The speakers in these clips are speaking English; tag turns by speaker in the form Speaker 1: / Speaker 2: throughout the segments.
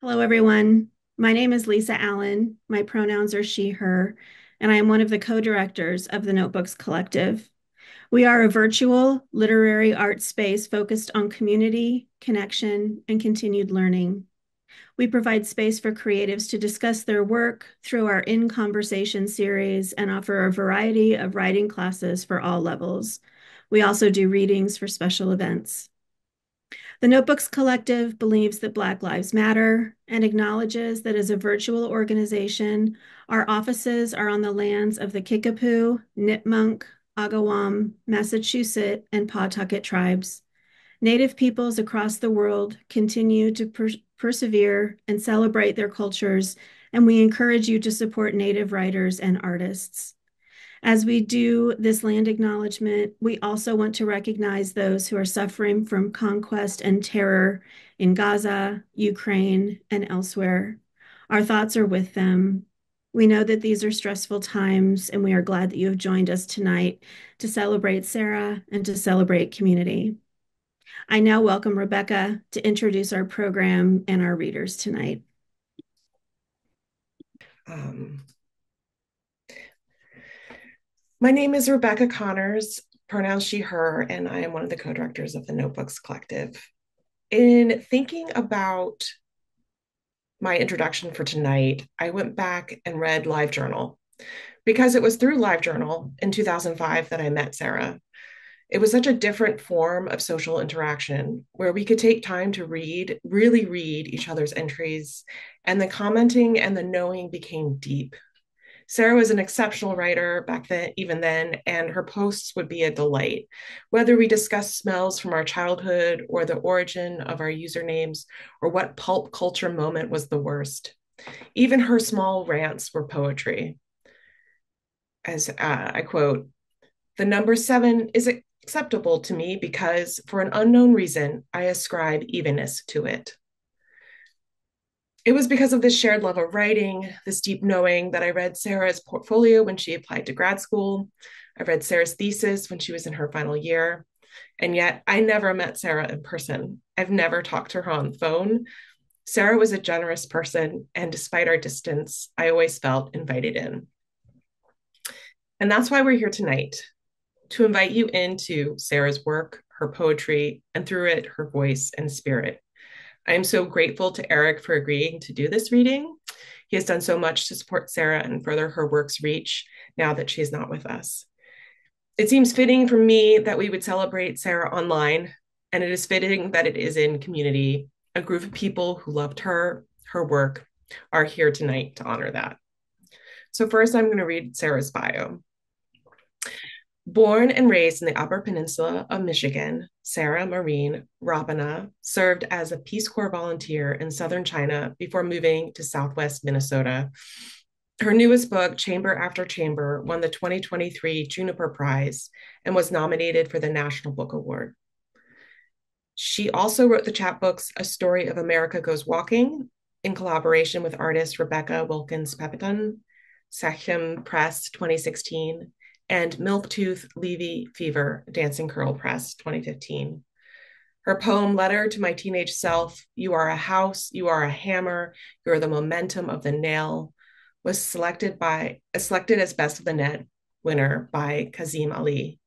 Speaker 1: Hello, everyone. My name is Lisa Allen. My pronouns are she, her, and I am one of the co-directors of the Notebooks Collective. We are a virtual literary arts space focused on community, connection, and continued learning. We provide space for creatives to discuss their work through our In Conversation series and offer a variety of writing classes for all levels. We also do readings for special events. The Notebooks Collective believes that Black Lives Matter and acknowledges that as a virtual organization, our offices are on the lands of the Kickapoo, Nipmunk, Agawam, Massachusetts, and Pawtucket tribes. Native peoples across the world continue to persevere and celebrate their cultures, and we encourage you to support Native writers and artists. As we do this land acknowledgement, we also want to recognize those who are suffering from conquest and terror in Gaza, Ukraine, and elsewhere. Our thoughts are with them. We know that these are stressful times, and we are glad that you have joined us tonight to celebrate Sarah and to celebrate community. I now welcome Rebecca to introduce our program and our readers tonight.
Speaker 2: Um, my name is Rebecca Connors, pronouns she, her, and I am one of the co-directors of the Notebooks Collective. In thinking about my introduction for tonight, I went back and read LiveJournal because it was through LiveJournal in 2005 that I met Sarah. It was such a different form of social interaction where we could take time to read, really read each other's entries, and the commenting and the knowing became deep. Sarah was an exceptional writer back then, even then, and her posts would be a delight. Whether we discussed smells from our childhood or the origin of our usernames or what pulp culture moment was the worst, even her small rants were poetry. As I quote, the number seven is acceptable to me because, for an unknown reason, I ascribe evenness to it. It was because of this shared love of writing, this deep knowing, that I read Sarah's portfolio when she applied to grad school. I read Sarah's thesis when she was in her final year. And yet I never met Sarah in person. I've never talked to her on the phone. Sarah was a generous person, and despite our distance, I always felt invited in. And that's why we're here tonight, to invite you into Sarah's work, her poetry, and through it, her voice and spirit. I am so grateful to Eric for agreeing to do this reading. He has done so much to support Sarah and further her work's reach now that she is not with us. It seems fitting for me that we would celebrate Sarah online, and it is fitting that it is in community. A group of people who loved her, her work, are here tonight to honor that. So first, I'm going to read Sarah's bio. Born and raised in the Upper Peninsula of Michigan, Sarah Marine Rapana served as a Peace Corps volunteer in southern China before moving to southwest Minnesota. Her newest book, Chamber After Chamber, won the 2023 Juniper Prize and was nominated for the National Book Award. She also wrote the chapbooks A Story of America Goes Walking in collaboration with artist Rebecca Wilkins Pepitone, Sachem Press 2016, and Milktooth Levy Fever, Dancing Curl Press 2015. Her poem, Letter to My Teenage Self, You Are a House, You Are a Hammer, You're the Momentum of the Nail, was selected as Best of the Net winner by Kazim Ali.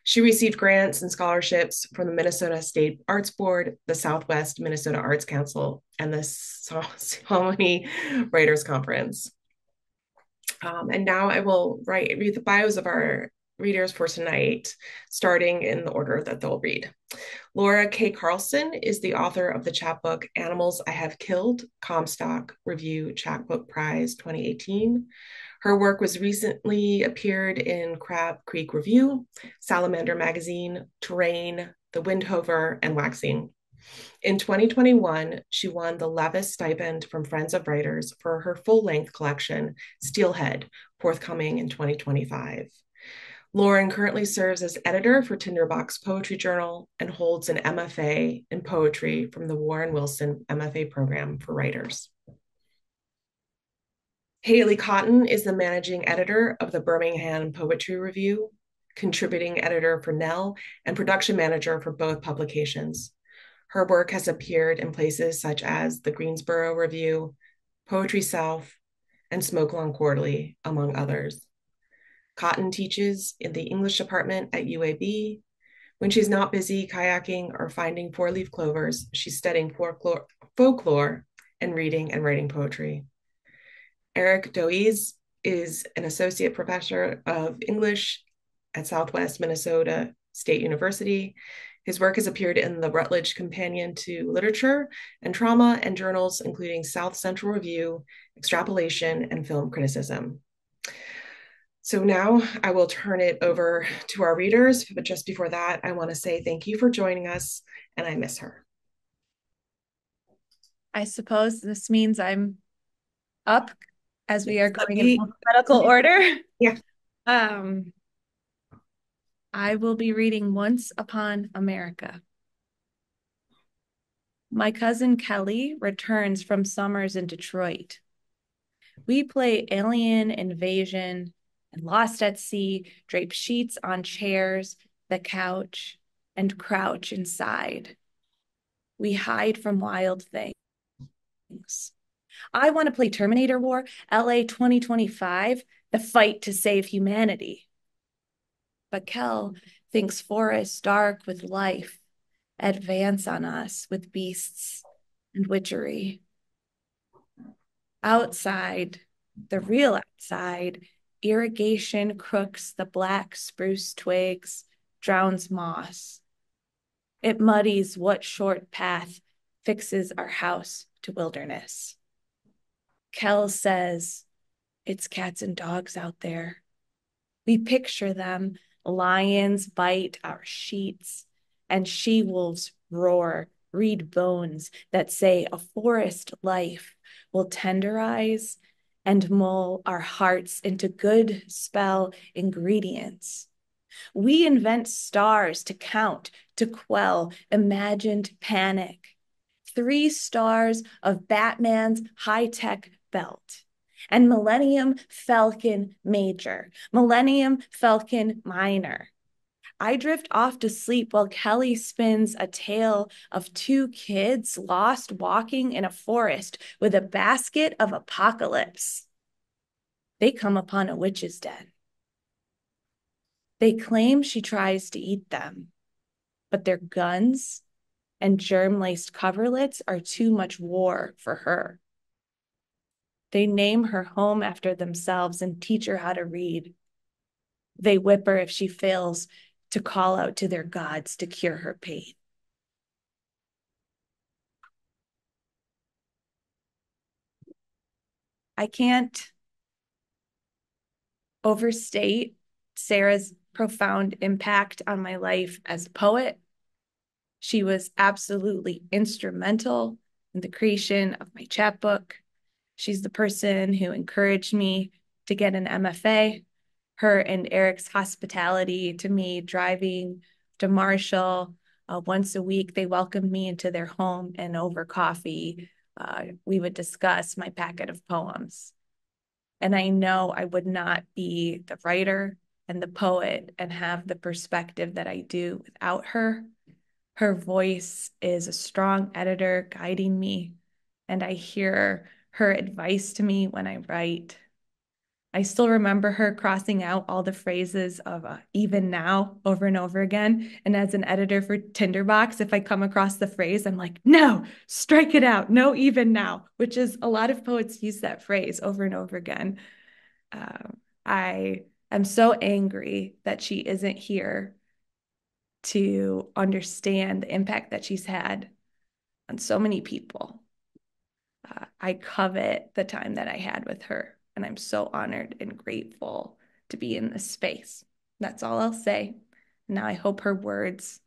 Speaker 2: She received grants and scholarships from the Minnesota State Arts Board, the Southwest Minnesota Arts Council, and the Saucony Writers Conference. And now I will read the bios of our readers for tonight, starting in the order that they'll read. Laura K. Carlson is the author of the chapbook Animals I Have Killed, Comstock Review Chapbook Prize 2018. Her work was recently appeared in Crab Creek Review, Salamander Magazine, Terrain, The Windhover, and Waxing. In 2021, she won the Levis Stipend from Friends of Writers for her full-length collection, Steelhead, forthcoming in 2025. Lauren currently serves as editor for Tinderbox Poetry Journal and holds an MFA in poetry from the Warren Wilson MFA program for writers. Haley Cotton is the managing editor of the Birmingham Poetry Review, contributing editor for Nell, and production manager for both publications. Her work has appeared in places such as the Greensboro Review, Poetry South, and Smoke Lawn Quarterly, among others. Cotton teaches in the English department at UAB. When she's not busy kayaking or finding four-leaf clovers, she's studying folklore and reading and writing poetry. Eric Doise is an associate professor of English at Southwest Minnesota State University. His work has appeared in the Routledge Companion to Literature and Trauma and journals including South Central Review, Extrapolation, and Film Criticism. So now I will turn it over to our readers, but just before that, I want to say thank you for joining us, and I miss her.
Speaker 3: I suppose this means I'm up as we are going in alphabetical order.
Speaker 2: Yeah.
Speaker 3: I will be reading Once Upon America. My cousin Kelly returns from summers in Detroit. We play Alien Invasion and Lost at Sea, drape sheets on chairs, the couch, and crouch inside. We hide from wild things. I want to play Terminator War, LA 2025, the fight to save humanity. But Kel thinks forests dark with life advance on us with beasts and witchery. Outside, the real outside, irrigation crooks the black spruce twigs, drowns moss. It muddies what short path fixes our house to wilderness. Kel says, it's cats and dogs out there. We picture them. Lions bite our sheets, and she-wolves roar, read bones that say a forest life will tenderize and mull our hearts into good spell ingredients. We invent stars to count, to quell imagined panic. 3 stars of Batman's high-tech belt. And Millennium Falcon Major, Millennium Falcon Minor. I drift off to sleep while Kelly spins a tale of 2 kids lost walking in a forest with a basket of apocalypse. They come upon a witch's den. They claim she tries to eat them, but their guns and germ-laced coverlets are too much war for her. They name her home after themselves and teach her how to read. They whip her if she fails to call out to their gods to cure her pain. I can't overstate Sarah's profound impact on my life as a poet. She was absolutely instrumental in the creation of my chapbook. She's the person who encouraged me to get an MFA. Her and Eric's hospitality to me, driving to Marshall once a week, they welcomed me into their home, and over coffee, we would discuss my packet of poems. And I know I would not be the writer and the poet and have the perspective that I do without her. Her voice is a strong editor guiding me, and I hear her advice to me when I write. I still remember her crossing out all the phrases of even now over and over again. And as an editor for Tinderbox, if I come across the phrase, I'm like, no, strike it out. No, even now, which is a lot of poets use that phrase over and over again. I am so angry that she isn't here to understand the impact that she's had on so many people. I covet the time that I had with her, and I'm so honored and grateful to be in this space. That's all I'll say. Now I hope her words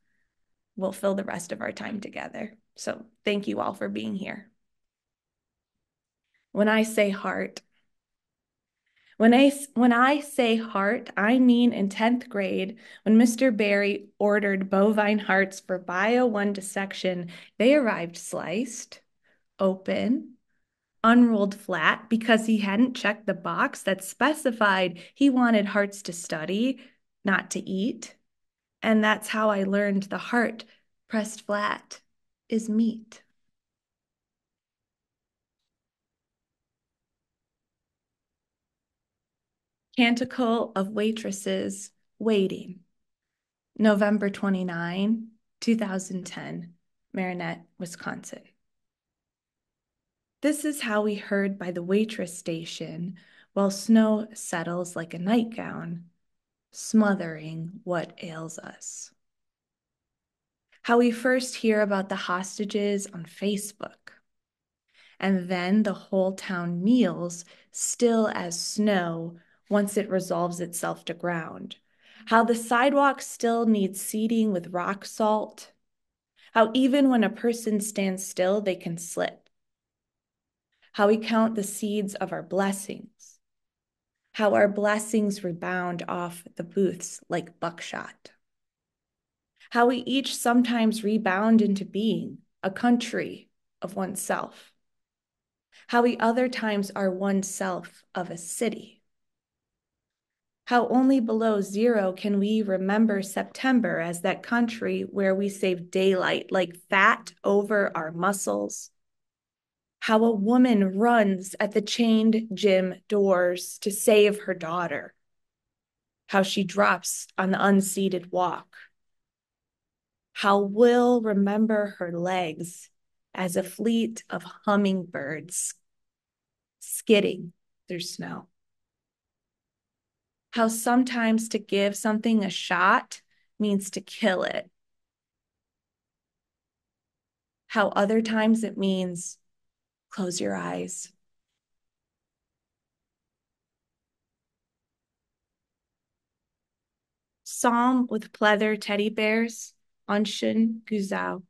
Speaker 3: will fill the rest of our time together. So thank you all for being here. When I say heart, when I say heart, I mean in 10th grade, when Mr. Barry ordered bovine hearts for Bio 1 dissection, they arrived sliced, open, unrolled flat because he hadn't checked the box that specified he wanted hearts to study, not to eat. And that's how I learned the heart pressed flat is meat. Canticle of Waitresses Waiting, November 29, 2010, Marinette, Wisconsin. This is how we heard by the waitress station while snow settles like a nightgown, smothering what ails us. How we first hear about the hostages on Facebook, and then the whole town kneels, still as snow, once it resolves itself to ground. How the sidewalk still needs seeding with rock salt. How even when a person stands still, they can slip. How we count the seeds of our blessings. How our blessings rebound off the booths like buckshot. How we each sometimes rebound into being a country of oneself. How we other times are oneself of a city. How only below zero can we remember September as that country where we save daylight like fat over our muscles. How a woman runs at the chained gym doors to save her daughter. How she drops on the unseated walk. How we'll remember her legs as a fleet of hummingbirds skidding through snow. How sometimes to give something a shot means to kill it. How other times it means close your eyes. Psalm with pleather teddy bears, Anshin Guzao.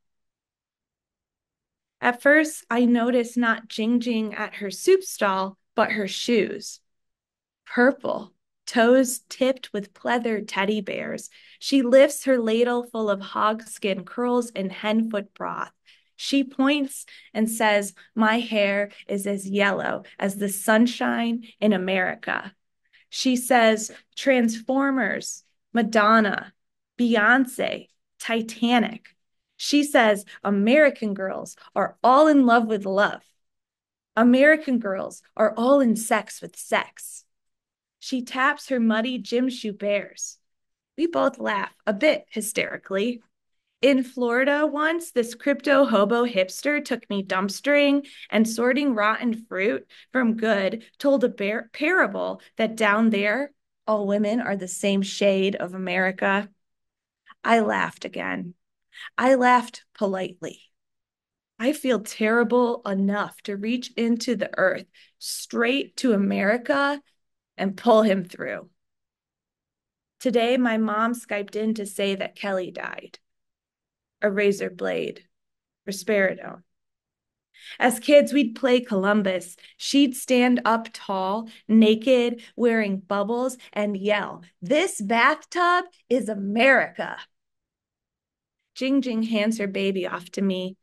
Speaker 3: At first, I noticed not Jing at her soup stall, but her shoes. Purple, toes tipped with pleather teddy bears. She lifts her ladle full of hogskin curls and henfoot broth. She points and says, my hair is as yellow as the sunshine in America. She says, Transformers, Madonna, Beyonce, Titanic. She says, American girls are all in love with love. American girls are all in sex with sex. She taps her muddy gym shoe bears. We both laugh, a bit hysterically. In Florida once, this crypto hobo hipster took me dumpstering and sorting rotten fruit from good, told a parable that down there, all women are the same shade of America. I laughed again. I laughed politely. I feel terrible enough to reach into the earth, straight to America, and pull him through. Today, my mom Skyped in to say that Kelly died. A razor blade, risperidone. As kids, we'd play Columbus. She'd stand up tall, naked, wearing bubbles, and yell, this bathtub is America. Jing hands her baby off to me.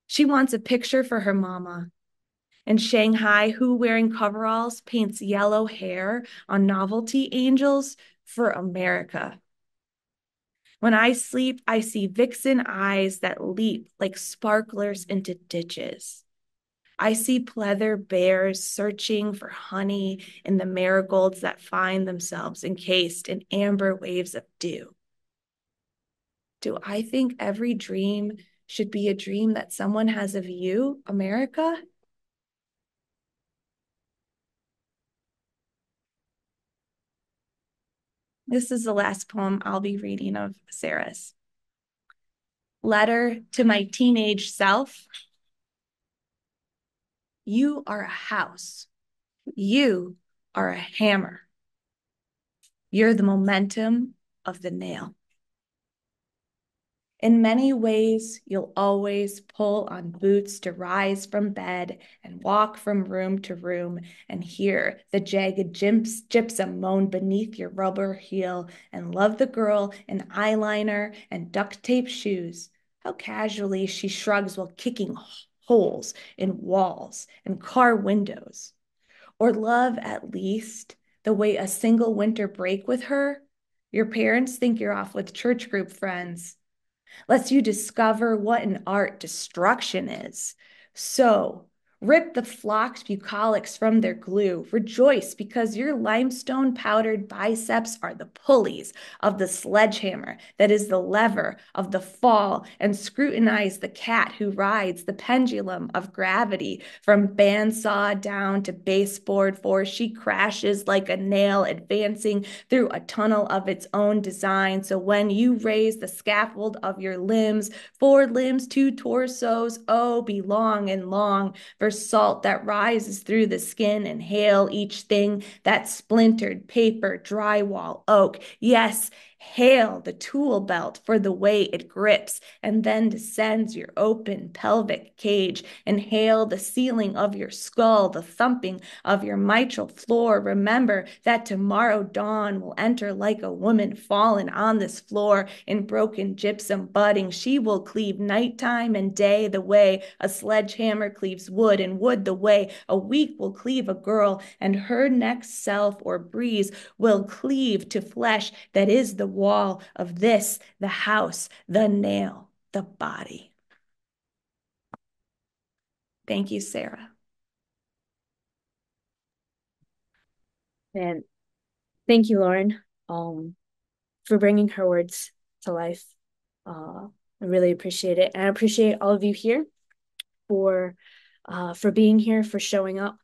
Speaker 3: She wants a picture for her mama. In Shanghai, who wearing coveralls paints yellow hair on novelty angels for America. When I sleep, I see vixen eyes that leap like sparklers into ditches. I see pleather bears searching for honey in the marigolds that find themselves encased in amber waves of dew. Do I think every dream should be a dream that someone has of you, America? This is the last poem I'll be reading of Sarah's. Letter to my teenage self. You are a house. You are a hammer. You're the momentum of the nail. In many ways, you'll always pull on boots to rise from bed and walk from room to room and hear the jagged gypsum moan beneath your rubber heel and love the girl in eyeliner and duct tape shoes. How casually she shrugs while kicking holes in walls and car windows. Or love, at least, the way a single winter break with her. Your parents think you're off with church group friends. lets you discover what an art destruction is. So, rip the flocked bucolics from their glue. Rejoice because your limestone powdered biceps are the pulleys of the sledgehammer that is the lever of the fall, and scrutinize the cat who rides the pendulum of gravity from bandsaw down to baseboard, for she crashes like a nail advancing through a tunnel of its own design. So when you raise the scaffold of your limbs, 4 limbs, 2 torsos, oh, be long and long, for salt that rises through the skin, and hail each thing that's splintered, paper, drywall, oak. Yes, hail the tool belt for the way it grips and then descends your open pelvic cage, and hail the ceiling of your skull, the thumping of your mitral floor. Remember that tomorrow dawn will enter like a woman fallen on this floor in broken gypsum budding. She will cleave nighttime and day the way a sledgehammer cleaves wood, and wood the way a week will cleave a girl, and her next self or breeze will cleave to flesh that is the wall of this, the house, the nail, the body. Thank you, Sarah.
Speaker 4: And thank you, Lauren, for bringing her words to life. I really appreciate it. And I appreciate all of you here for being here, for showing up.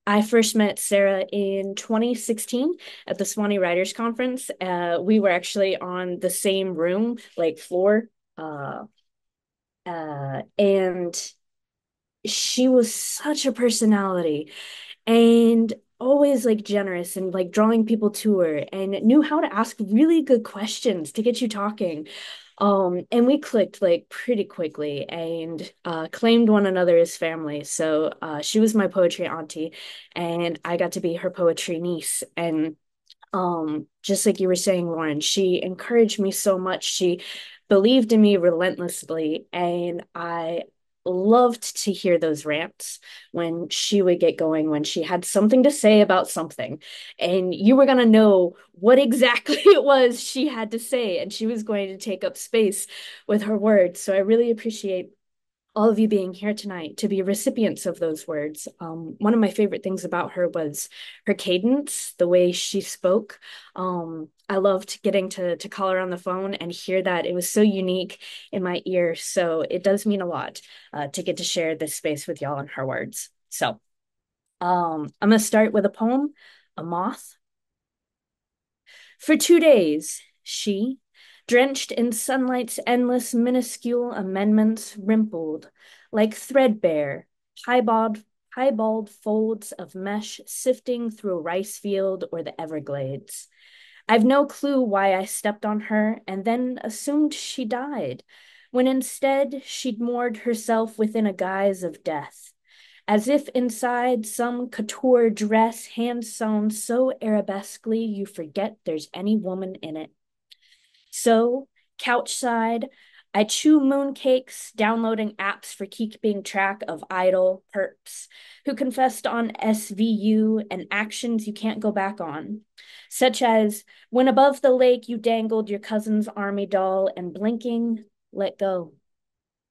Speaker 4: I first met Sarah in 2016 at the Swanee Writers Conference. We were actually on the same room, like floor. And she was such a personality and always like generous and like drawing people to her, and knew how to ask really good questions to get you talking. And we clicked like pretty quickly, and claimed one another as family. So she was my poetry auntie, and I got to be her poetry niece. And just like you were saying, Lauren, she encouraged me so much. She believed in me relentlessly, and I loved to hear those rants when she would get going, when she had something to say about something, and you were going to know what exactly it was she had to say, and she was going to take up space with her words. So I really appreciate all of you being here tonight to be recipients of those words. One of my favorite things about her was her cadence, the way she spoke. I loved getting to call her on the phone and hear that. It was so unique in my ear. So it does mean a lot to get to share this space with y'all and her words. So I'm going to start with a poem, A Moth. For 2 days, she, drenched in sunlight's endless minuscule amendments, rimpled like threadbare, piebald folds of mesh sifting through a rice field or the Everglades. I've no clue why I stepped on her and then assumed she died, when instead she'd moored herself within a guise of death, as if inside some couture dress hand-sewn so arabesquely you forget there's any woman in it. So, couchside, I chew mooncakes, downloading apps for keeping track of idle perps who confessed on SVU and actions you can't go back on, such as when above the lake you dangled your cousin's army doll and blinking, let go.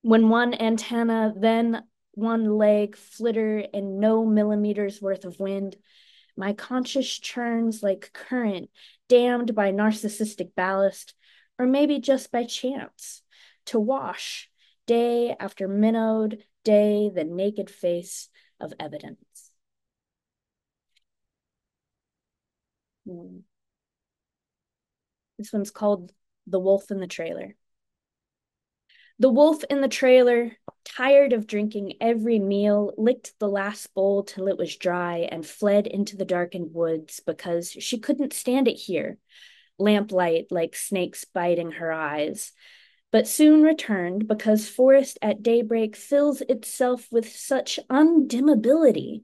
Speaker 4: When one antenna, then one leg flitter in no millimeters worth of wind, my conscience churns like current, dammed by narcissistic ballast, or maybe just by chance, to wash, day after minnowed day, the naked face of evidence. This one's called The Wolf in the Trailer. The wolf in the trailer, tired of drinking every meal, licked the last bowl till it was dry and fled into the darkened woods because she couldn't stand it here, lamplight like snakes biting her eyes, but soon returned because forest at daybreak fills itself with such undimmability.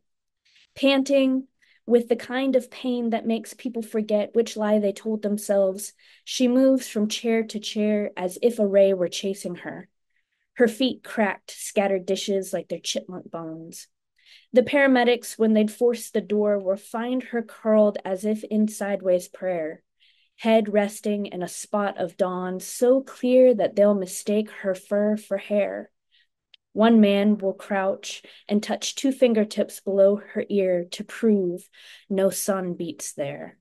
Speaker 4: Panting, with the kind of pain that makes people forget which lie they told themselves, she moves from chair to chair as if a ray were chasing her. Her feet cracked, scattered dishes like their chipmunk bones. The paramedics, when they'd forced the door, were find her curled as if in sideways prayer. head resting in a spot of dawn so clear that they'll mistake her fur for hair. One man will crouch and touch two fingertips below her ear to prove no sun beats there.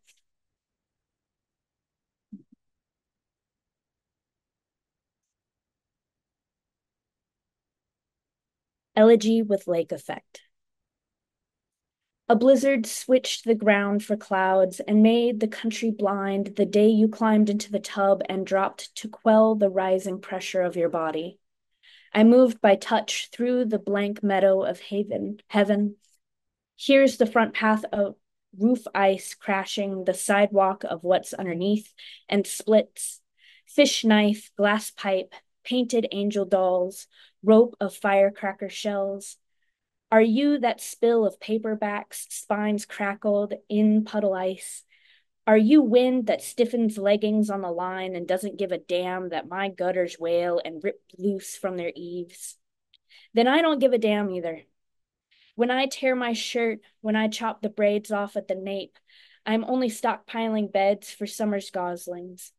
Speaker 4: Elegy with lake effect. A blizzard switched the ground for clouds and made the country blind the day you climbed into the tub and dropped to quell the rising pressure of your body. I moved by touch through the blank meadow of heaven. Here's the front path of roof ice crashing the sidewalk of what's underneath and splits. Fish knife, glass pipe, painted angel dolls, rope of firecracker shells. Are you that spill of paperbacks, spines crackled in puddle ice? Are you wind that stiffens leggings on the line and doesn't give a damn that my gutters wail and rip loose from their eaves? Then I don't give a damn either. When I tear my shirt, when I chop the braids off at the nape, I'm only stockpiling beds for summer's goslings.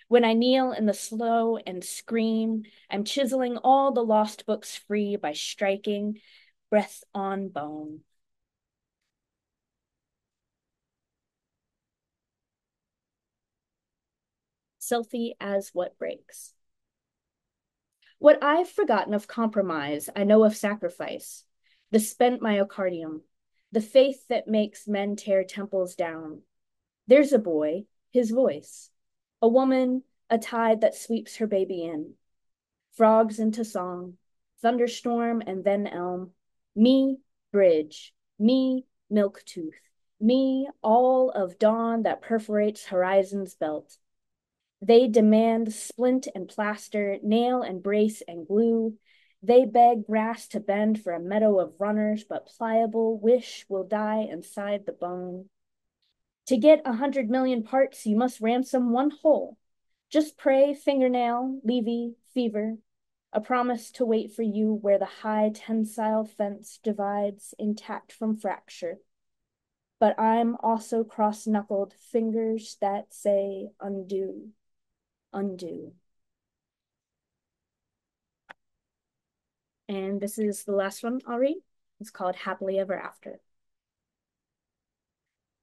Speaker 4: When I kneel in the snow and scream, I'm chiseling all the lost books free by striking breath on bone. Selfie as what breaks. What I've forgotten of compromise, I know of sacrifice, the spent myocardium, the faith that makes men tear temples down. There's a boy, his voice, a woman, a tide that sweeps her baby in. Frogs into song, thunderstorm and then elm. Me, bridge, me, milk tooth, me, all of dawn that perforates horizon's belt. They demand splint and plaster, nail and brace and glue. They beg grass to bend for a meadow of runners, but pliable wish will die inside the bone. To get 100 million parts, you must ransom one whole. Just pray, fingernail, levy, fever, a promise to wait for you where the high tensile fence divides intact from fracture. But I'm also cross-knuckled fingers that say undo, undo. And this is the last one I'll read. It's called Happily Ever After.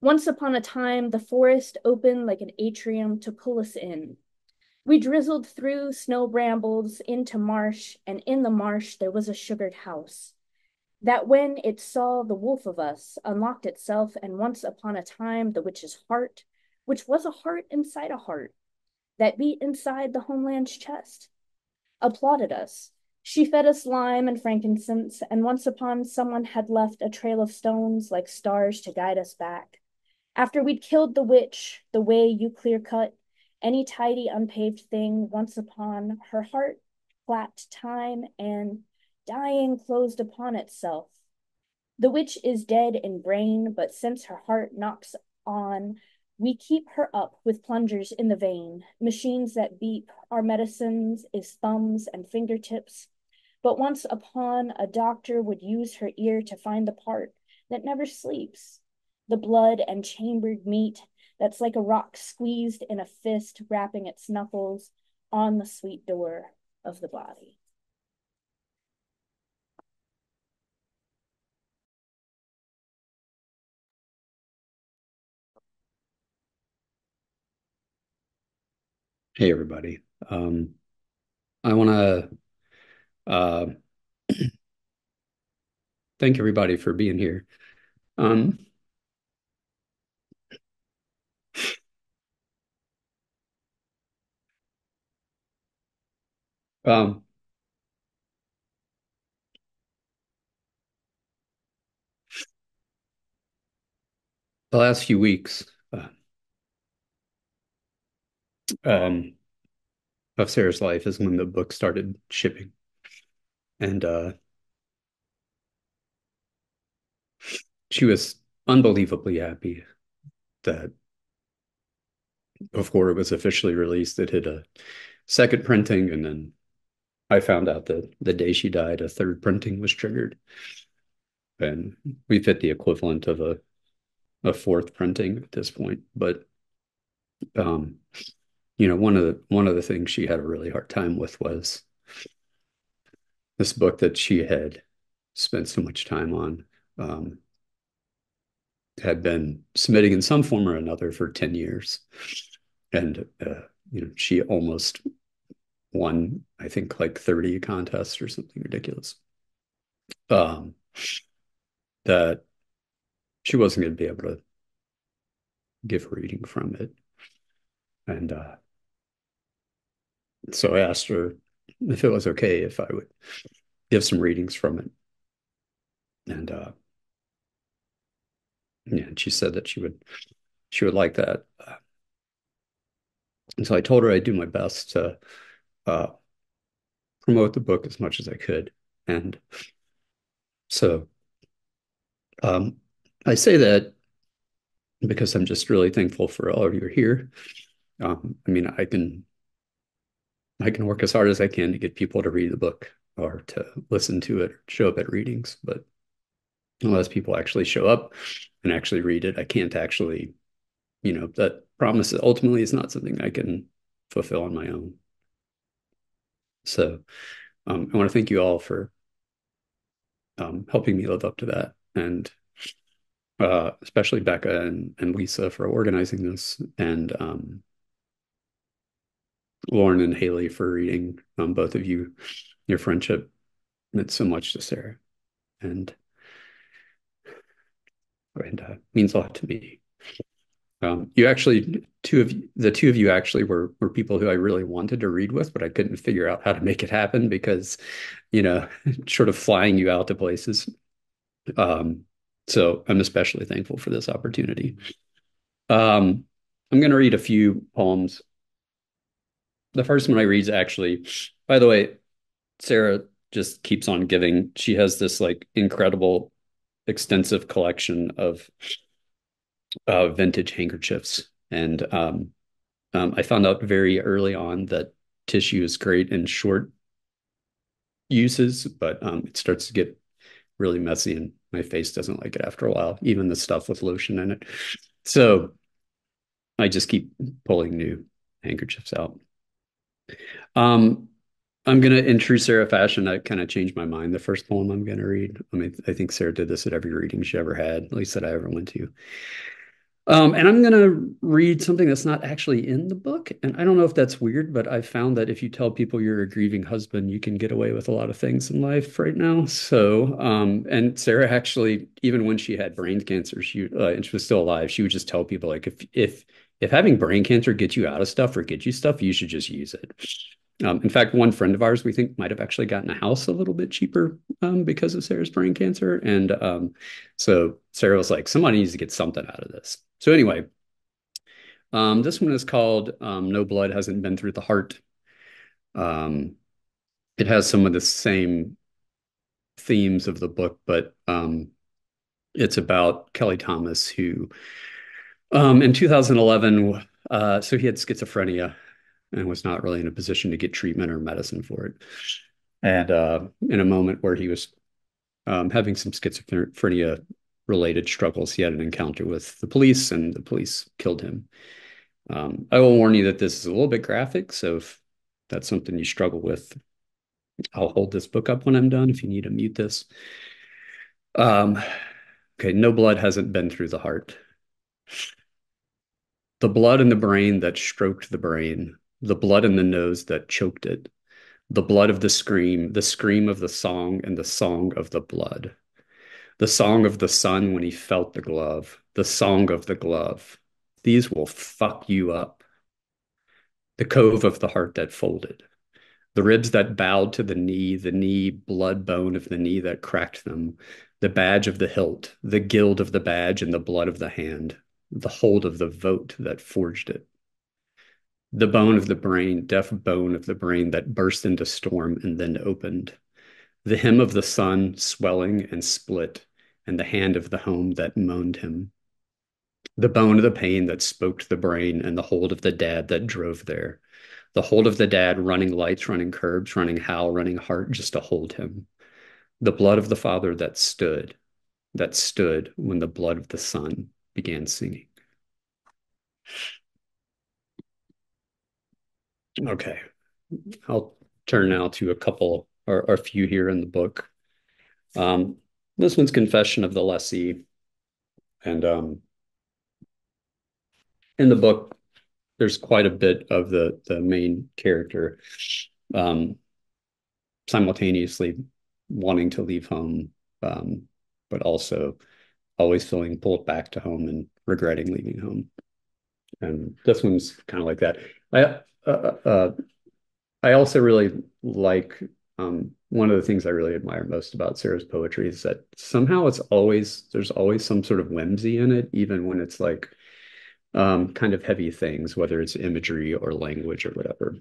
Speaker 4: Once upon a time, the forest opened like an atrium to pull us in. We drizzled through snow brambles into marsh, and in the marsh there was a sugared house. That when it saw the wolf of us, unlocked itself, and once upon a time the witch's heart, which was a heart inside a heart, that beat inside the homeland's chest, applauded us. She fed us lime and frankincense, and once upon someone had left a trail of stones like stars to guide us back. After we'd killed the witch, the way you clear cut any tidy unpaved thing, once upon her heart clapped time and dying closed upon itself. The witch is dead in brain, but since her heart knocks on, we keep her up with plungers in the vein, machines that beep. Our medicines is thumbs and fingertips. But once upon, a doctor would use her ear to find the part that never sleeps, the blood and chambered meat that's like a rock squeezed in a fist, wrapping its knuckles on the sweet door of the body.
Speaker 5: Hey, everybody. I want to uh, thank everybody for being here. Um, um, the last few weeks um, of Sarah's life is when the book started shipping. And she was unbelievably happy that before it was officially released, it hit a second printing. And then I found out that the day she died, a third printing was triggered. And we've hit the equivalent of a fourth printing at this point. But Um, one of the things she had a really hard time with was this book that she had spent so much time on, um, had been submitting in some form or another for 10 years. And, she almost won, I think, like 30 contests or something ridiculous. Um, that she wasn't going to be able to give a reading from it. And so I asked her if it was okay if I would give some readings from it. And yeah, and she said that she would like that. And so I told her I'd do my best to uh, promote the book as much as I could. And so um, I say that because I'm just really thankful for all of you here. I mean, I can work as hard as I can to get people to read the book or to listen to it or show up at readings, but unless people actually show up and actually read it, I can't actually, that promise ultimately is not something I can fulfill on my own. So I want to thank you all for helping me live up to that. And especially Becca and Lisa for organizing this, and Lauren and Haley for reading. Both of you, your friendship meant so much to Sarah, and means a lot to me. You actually, two of you actually were people who I really wanted to read with, but I couldn't figure out how to make it happen because, sort of flying you out to places. So I'm especially thankful for this opportunity. I'm going to read a few poems. The first one I read is actually, by the way, Sarah just keeps on giving. She has this like incredible, extensive collection of vintage handkerchiefs. And I found out very early on that tissue is great in short uses, but it starts to get really messy and my face doesn't like it after a while, even the stuff with lotion in it. So I just keep pulling new handkerchiefs out. I'm going to, in true Sarah fashion, I kind of changed my mind. The first poem I'm going to read. I mean, I think Sarah did this at every reading she ever had, at least that I ever went to. And I'm going to read something that's not actually in the book. And I don't know if that's weird, but I've found that if you tell people you're a grieving husband, you can get away with a lot of things in life right now. So, and Sarah actually, even when she had brain cancer, and she was still alive, she would just tell people like, if having brain cancer gets you out of stuff or gets you stuff, you should just use it. In fact, one friend of ours we think might have actually gotten a house a little bit cheaper because of Sarah's brain cancer. And so Sarah was like, somebody needs to get something out of this. So anyway, this one is called No Blood Hasn't Been Through the Heart. Um, it has some of the same themes of the book, but it's about Kelly Thomas, who in 2011, so he had schizophrenia and was not really in a position to get treatment or medicine for it. And in a moment where he was having some schizophrenia related struggles, he had an encounter with the police and the police killed him. I will warn you that this is a little bit graphic. So if that's something you struggle with, I'll hold this book up when I'm done if you need to mute this. Okay, no blood hasn't been through the heart. The blood in the brain that stroked the brain, the blood in the nose that choked it, the blood of the scream of the song, and the song of the blood. The song of the sun when he felt the glove, the song of the glove. These will fuck you up. The cove of the heart that folded, the ribs that bowed to the knee blood bone of the knee that cracked them, the badge of the hilt, the gild of the badge, and the blood of the hand, the hold of the vote that forged it. The bone of the brain, deaf bone of the brain that burst into storm and then opened. The hymn of the sun swelling and split, and the hand of the home that moaned him. The bone of the pain that spoke to the brain, and the hold of the dad that drove there. The hold of the dad running lights, running curbs, running howl, running heart just to hold him. The blood of the father that stood when the blood of the son began singing. Okay, I'll turn now to a couple or a few here in the book. Um, this one's Confession of the Lessee. And in the book, there's quite a bit of the main character um, simultaneously wanting to leave home, but also always feeling pulled back to home and regretting leaving home. And this one's kind of like that. I I also really like one of the things I really admire most about Sarah's poetry is that somehow there's always some sort of whimsy in it, even when it's like kind of heavy things, whether it's imagery or language or whatever.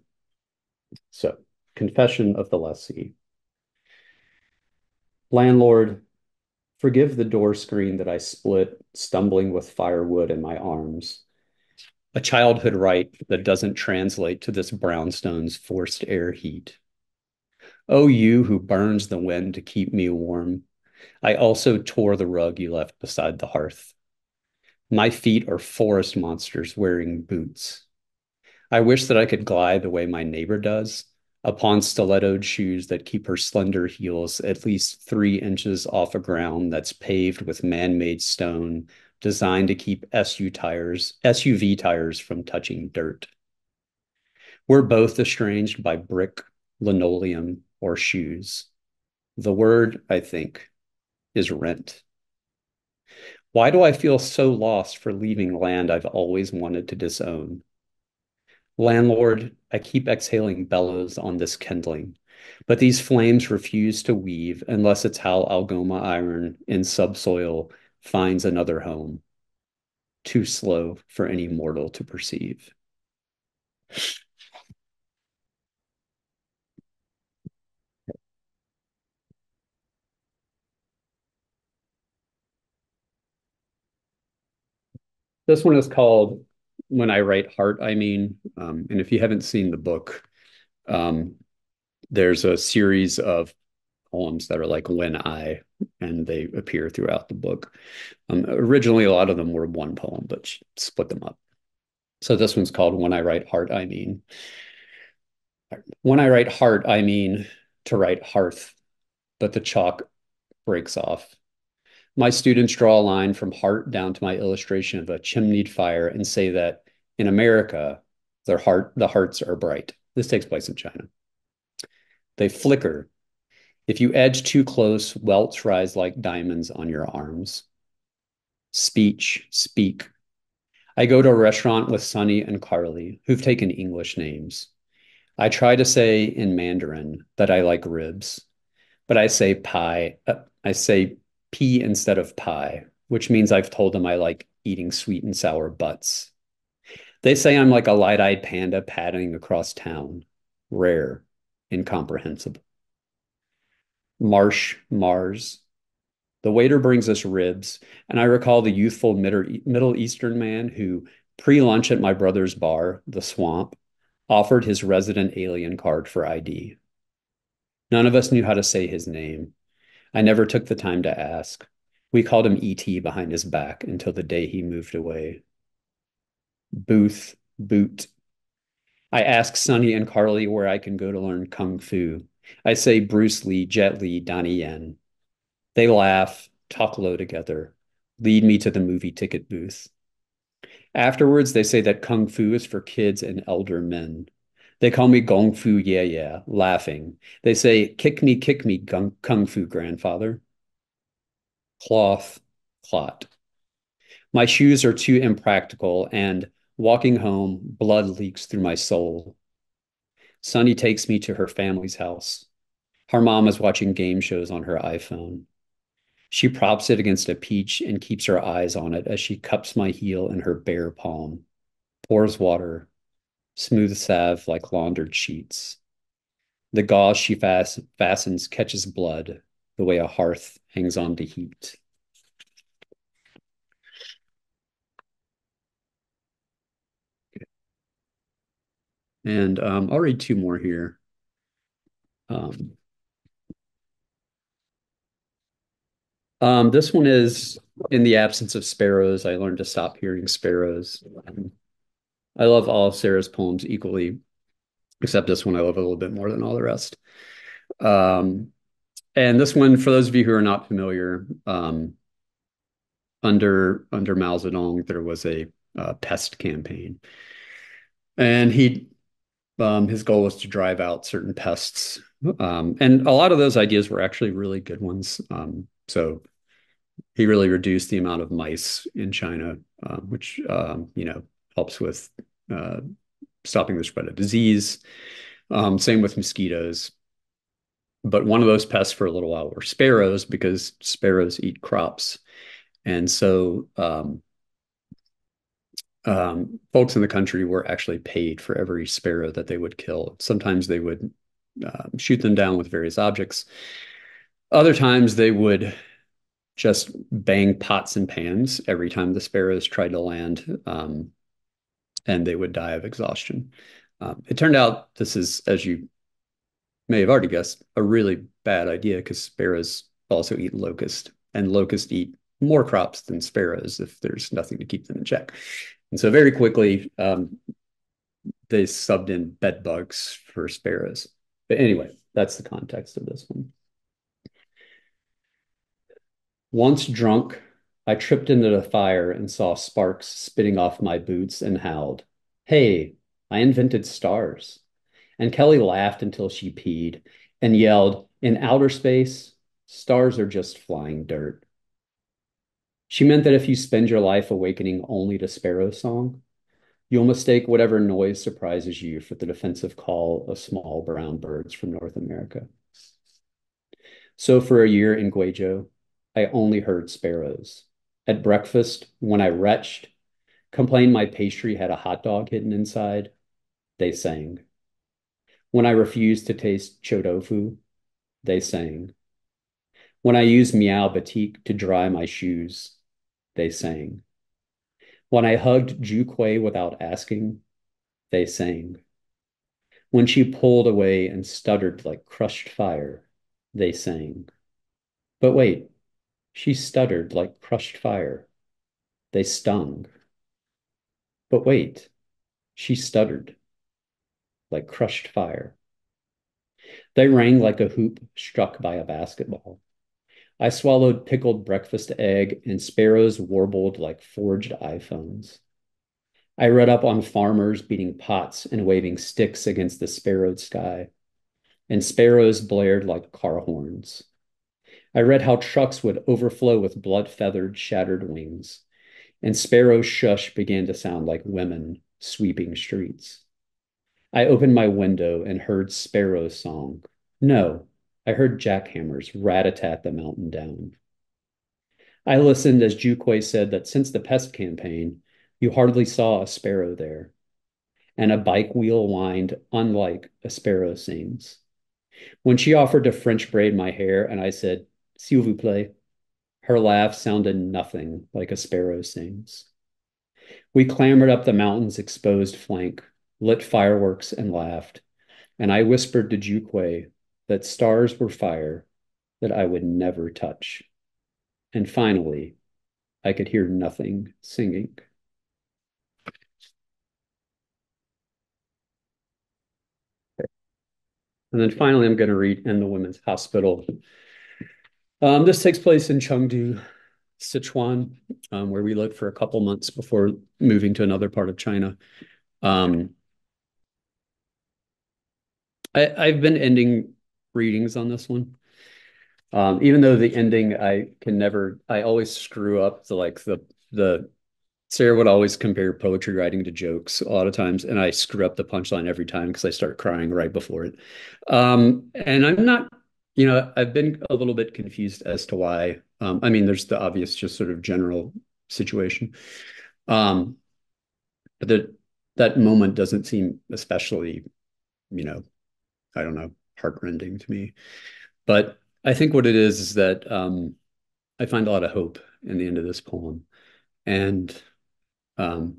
Speaker 5: So, Confession of the Lessee. Landlord, forgive the door screen that I split, stumbling with firewood in my arms. A childhood right that doesn't translate to this brownstone's forced air heat. Oh, you who burns the wind to keep me warm. I also tore the rug you left beside the hearth. My feet are forest monsters wearing boots. I wish that I could glide the way my neighbor does, upon stilettoed shoes that keep her slender heels at least 3 inches off a ground that's paved with man-made stone designed to keep SUV tires from touching dirt. We're both estranged by brick, linoleum, or shoes. The word, I think, is rent. Why do I feel so lost for leaving land I've always wanted to disown? Landlord, I keep exhaling bellows on this kindling, but these flames refuse to weave unless it's how Algoma iron in subsoil finds another home, too slow for any mortal to perceive. This one is called When I Write Heart, I Mean. And if you haven't seen the book, um, there's a series of poems that are like When I, and they appear throughout the book. Originally, a lot of them were one poem, but she split them up. So this one's called When I Write Heart, I Mean. When I write heart, I mean to write hearth, but the chalk breaks off. My students draw a line from heart down to my illustration of a chimneyed fire and say that in America, the hearts are bright. This takes place in China. They flicker. If you edge too close, welts rise like diamonds on your arms. Speech, speak. I go to a restaurant with Sunny and Carly, who've taken English names. I try to say in Mandarin that I like ribs, but I say pie. I say pea instead of pie, which means I've told them I like eating sweet and sour butts. They say I'm like a light-eyed panda padding across town, rare, incomprehensible. Mars. The waiter brings us ribs, and I recall the youthful Middle Eastern man who, pre-lunch at my brother's bar, The Swamp, offered his resident alien card for ID. None of us knew how to say his name. I never took the time to ask. We called him E.T. behind his back until the day he moved away. Boot. I ask Sunny and Carly where I can go to learn Kung Fu. I say Bruce Lee, Jet Li, Donnie Yen. They laugh, talk low together, lead me to the movie ticket booth. Afterwards, they say that Kung Fu is for kids and elder men. They call me Gong Fu, yeah, laughing. They say, kick me, Kung Fu grandfather. Clot. My shoes are too impractical, and walking home, blood leaks through my soul. Sunny takes me to her family's house. Her mom is watching game shows on her iPhone. She props it against a peach and keeps her eyes on it as she cups my heel in her bare palm, pours water, smooth salve like laundered sheets. The gauze she fastens catches blood the way a hearth hangs on to heat. And I'll read two more here. Um, this one is In the Absence of Sparrows. I learned to stop hearing sparrows. I love all of Sarah's poems equally. except this one I love a little bit more than all the rest. Um, and this one, for those of you who are not familiar, under Mao Zedong, there was a pest campaign, and his goal was to drive out certain pests. And a lot of those ideas were actually really good ones. So he really reduced the amount of mice in China, which helps with uh, stopping the spread of disease. Same with mosquitoes. But one of those pests for a little while were sparrows, because sparrows eat crops. And so folks in the country were actually paid for every sparrow that they would kill. Sometimes they would shoot them down with various objects. Other times they would just bang pots and pans every time the sparrows tried to land, and they would die of exhaustion. It turned out this is, as you may have already guessed, a really bad idea, because sparrows also eat locust, and locusts eat more crops than sparrows if there's nothing to keep them in check. And so very quickly, they subbed in bed bugs for sparrows. But anyway, that's the context of this one. Once drunk, I tripped into the fire and saw sparks spitting off my boots and howled, "Hey, I invented stars." And Kelly laughed until she peed and yelled, "In outer space, stars are just flying dirt." She meant that if you spend your life awakening only to sparrow song, you'll mistake whatever noise surprises you for the defensive call of small brown birds from North America. So for a year in Guizhou, I only heard sparrows. At breakfast, when I retched, complained my pastry had a hot dog hidden inside, they sang. When I refused to taste chodofu, they sang. When I used Meow Batik to dry my shoes, they sang. When I hugged Ju Kui without asking, they sang. When she pulled away and stuttered like crushed fire, they sang. But wait, she stuttered like crushed fire. They stung. But wait, she stuttered like crushed fire. They rang like a hoop struck by a basketball. I swallowed pickled breakfast egg, and sparrows warbled like forged iPhones. I read up on farmers beating pots and waving sticks against the sparrowed sky, and sparrows blared like car horns. I read how trucks would overflow with blood-feathered, shattered wings, and sparrow shush began to sound like women sweeping streets. I opened my window and heard sparrow song. No, I heard jackhammers rat-a-tat the mountain down. I listened as Juquay said that since the pest campaign, you hardly saw a sparrow there, and a bike wheel whined unlike a sparrow sings. When she offered to French braid my hair and I said, "S'il vous plaît," her laugh sounded nothing like a sparrow sings. We clambered up the mountain's exposed flank, lit fireworks, and laughed, and I whispered to Juquay that stars were fire that I would never touch. And finally, I could hear nothing singing. And then finally, I'm going to read In the Women's Hospital. This takes place in Chengdu, Sichuan, where we lived for a couple months before moving to another part of China. Um, I've been ending readings on this one. Even though the ending I always screw up the Sarah would always compare poetry writing to jokes a lot of times, and I screw up the punchline every time because I start crying right before it. And I'm not, I've been a little bit confused as to why. I mean, there's the obvious, just sort of general situation. Um, but that moment doesn't seem especially, you know, I don't know, heartrending to me. But I think what it is that I find a lot of hope in the end of this poem. And um,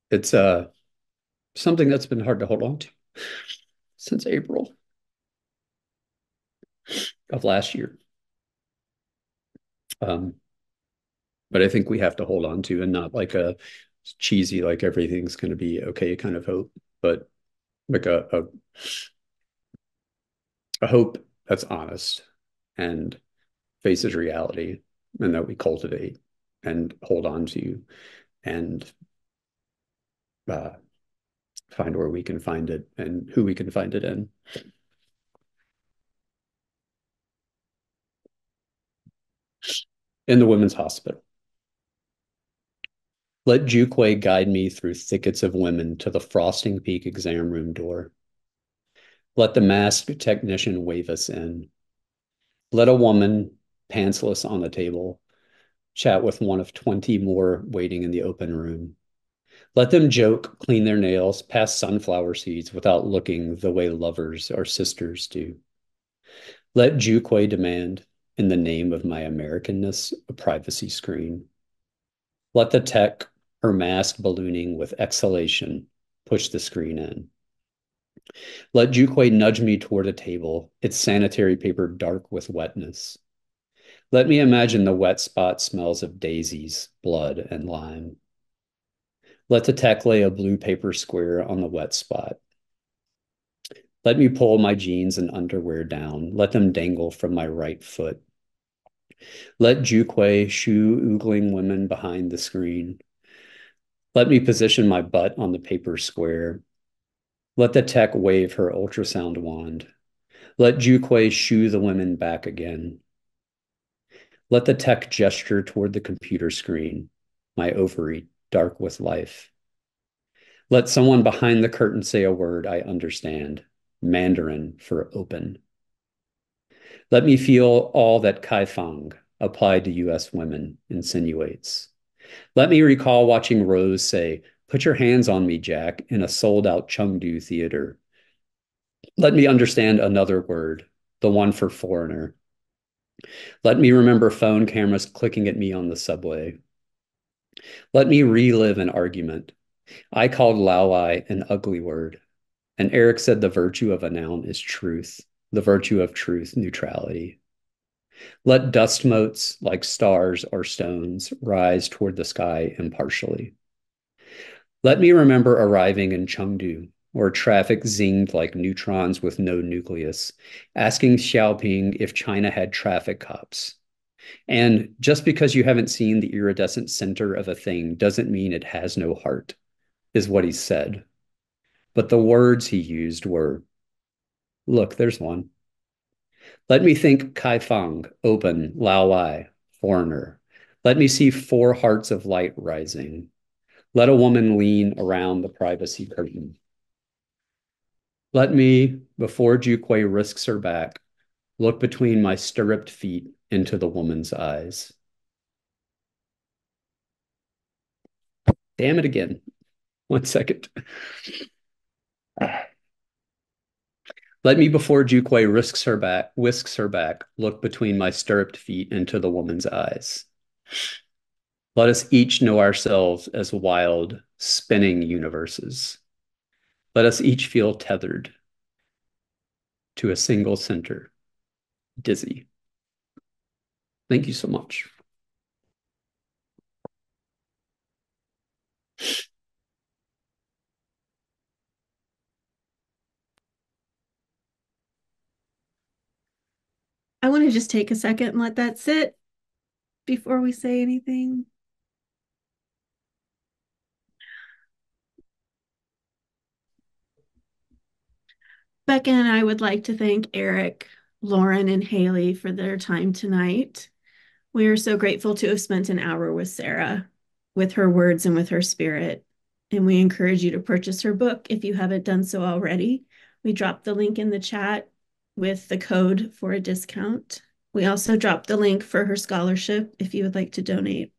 Speaker 5: it's something that's been hard to hold on to since April. of last year. But I think we have to hold on to, and not like a cheesy, like everything's going to be okay kind of hope, but like a hope that's honest and faces reality, and that we cultivate and hold on to, and uh, find where we can find it and who we can find it in. In the women's hospital. Let Juque guide me through thickets of women to the Frosting Peak exam room door. Let the masked technician wave us in. Let a woman, pantsless on the table, chat with one of 20 more waiting in the open room. Let them joke, clean their nails, pass sunflower seeds without looking the way lovers or sisters do. Let Juque demand, in the name of my Americanness, a privacy screen. Let the tech, her mask ballooning with exhalation, push the screen in. Let Juque nudge me toward a table, its sanitary paper dark with wetness. Let me imagine the wet spot smells of daisies, blood, and lime. Let the tech lay a blue paper square on the wet spot. Let me pull my jeans and underwear down. Let them dangle from my right foot. Let Juque shoo oogling women behind the screen. Let me position my butt on the paper square. Let the tech wave her ultrasound wand. Let Juque shoo the women back again. Let the tech gesture toward the computer screen, my ovary dark with life. Let someone behind the curtain say a word I understand, Mandarin for open. Let me feel all that Kaifang, applied to US women, insinuates. Let me recall watching Rose say, "Put your hands on me, Jack," in a sold-out Chengdu theater. Let me understand another word, the one for foreigner. Let me remember phone cameras clicking at me on the subway. Let me relive an argument. I called Laowai an ugly word, and Eric said the virtue of a noun is truth, the virtue of truth, neutrality. Let dust motes, like stars or stones, rise toward the sky impartially. Let me remember arriving in Chengdu, where traffic zinged like neutrons with no nucleus, asking Xiaoping if China had traffic cops. And just because you haven't seen the iridescent center of a thing doesn't mean it has no heart, is what he said. But the words he used were, look, there's one. Let me think Kaifang, open, Laowai, foreigner. Let me see 4 hearts of light rising. Let a woman lean around the privacy curtain. Let me, before Juque risks her back, look between my stirruped feet into the woman's eyes. Damn it again. 1 second. Let me, before Juque whisks her back, look between my stirruped feet into the woman's eyes. Let us each know ourselves as wild, spinning universes. Let us each feel tethered to a single center, dizzy. Thank you so much.
Speaker 1: I want to just take a second and let that sit before we say anything. Becca and I would like to thank Eric, Lauren, and Haley for their time tonight. We are so grateful to have spent an hour with Sarah, with her words and with her spirit. And we encourage you to purchase her book if you haven't done so already. We dropped the link in the chat with the code for a discount. We also dropped the link for her scholarship if you would like to donate.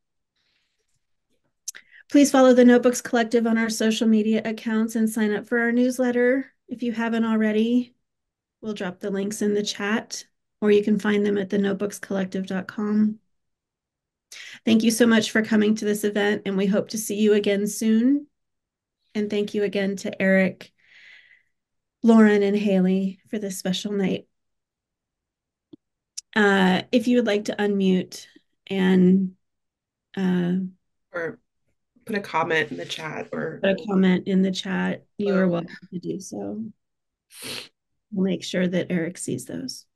Speaker 1: Please follow the Notebooks Collective on our social media accounts and sign up for our newsletter if you haven't already. We'll drop the links in the chat, or you can find them at thenotebookscollective.com. Thank you so much for coming to this event, and we hope to see you again soon. And thank you again to Eric, Lauren, and Haley for this special night. If you would like to unmute and
Speaker 2: Or put a comment in the chat or
Speaker 1: put a comment in the chat, you are welcome to do so. We'll make sure that Eric sees those.